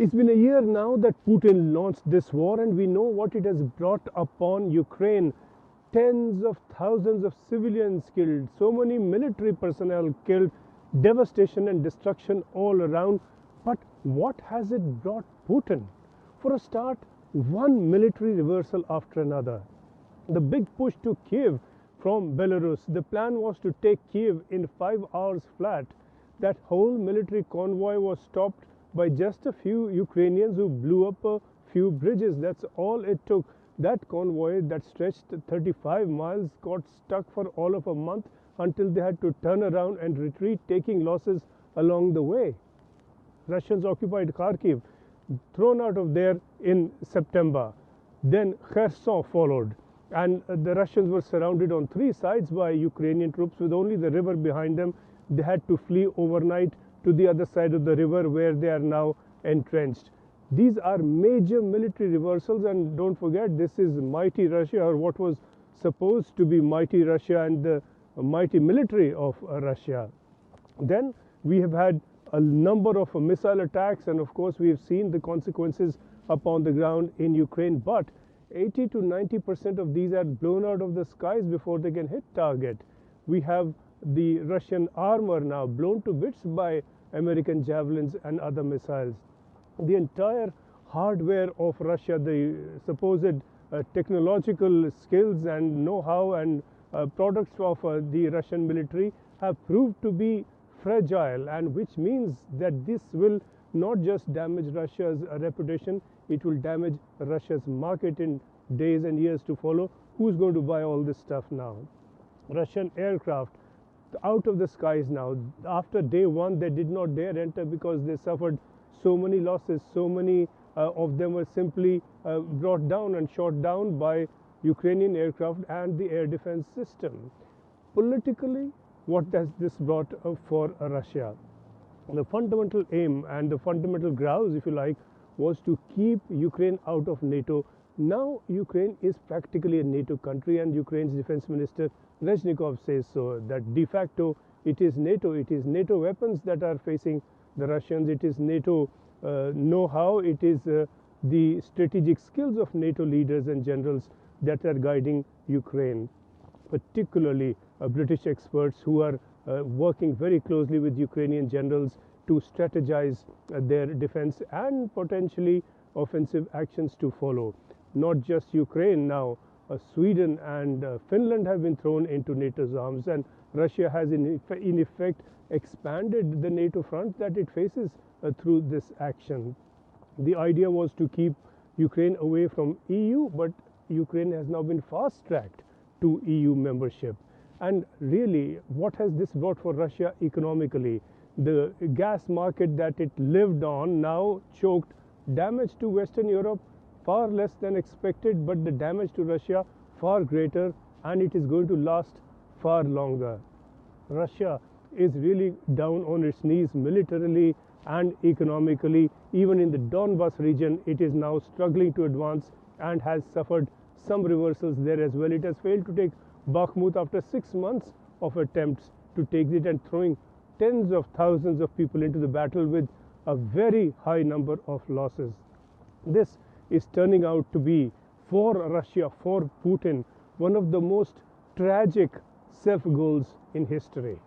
It's been a year now that Putin launched this war, and we know what it has brought upon Ukraine. Tens of thousands of civilians killed, so many military personnel killed, devastation and destruction all around. But what has it brought Putin? For a start, one military reversal after another. The big push to Kiev from Belarus. The plan was to take Kiev in 5 hours flat. That whole military convoy was stopped by just a few Ukrainians who blew up a few bridges. That's all it took. That convoy that stretched 35 miles got stuck for all of a month until they had to turn around and retreat, taking losses along the way. Russians occupied Kharkiv, thrown out of there in September. Then Kherson followed, and the Russians were surrounded on 3 sides by Ukrainian troops with only the river behind them. They had to flee overnight to the other side of the river where they are now entrenched. These are major military reversals, and don't forget, this is mighty Russia, or what was supposed to be mighty Russia and the mighty military of Russia. Then we have had a number of missile attacks, and of course we have seen the consequences upon the ground in Ukraine. But 80 to 90% of these are blown out of the skies before they can hit target. We have the Russian armor now blown to bits by American javelins and other missiles. The entire hardware of Russia, the supposed technological skills and know-how and products of the Russian military have proved to be fragile, and which means that this will not just damage Russia's reputation, it will damage Russia's market in days and years to follow. Who's going to buy all this stuff now? Russian aircraft out of the skies now. After day one, they did not dare enter because they suffered so many losses. So many of them were simply brought down and shot down by Ukrainian aircraft and the air defense system. Politically, what has this brought for Russia? The fundamental aim and the fundamental grouse, if you like, was to keep Ukraine out of NATO. Now Ukraine is practically a NATO country, and Ukraine's defense minister Reznikov says so, that de facto it is NATO. It is NATO weapons that are facing the Russians. It is NATO know-how. It is the strategic skills of NATO leaders and generals that are guiding Ukraine, particularly British experts who are working very closely with Ukrainian generals to strategize their defense and potentially offensive actions to follow. Not just Ukraine now. Sweden and Finland have been thrown into NATO's arms, and Russia has in effect expanded the NATO front that it faces through this action. The idea was to keep Ukraine away from EU, but Ukraine has now been fast-tracked to EU membership. And really, what has this brought for Russia economically? The gas market that it lived on now choked. Damage to Western Europe far less than expected, but the damage to Russia far greater, and it is going to last far longer. Russia is really down on its knees militarily and economically. Even in the Donbas region, it is now struggling to advance and has suffered some reversals there as well. It has failed to take Bakhmut after 6 months of attempts to take it, and throwing tens of thousands of people into the battle with a very high number of losses. This is turning out to be, for Russia, for Putin, one of the most tragic self-goals in history.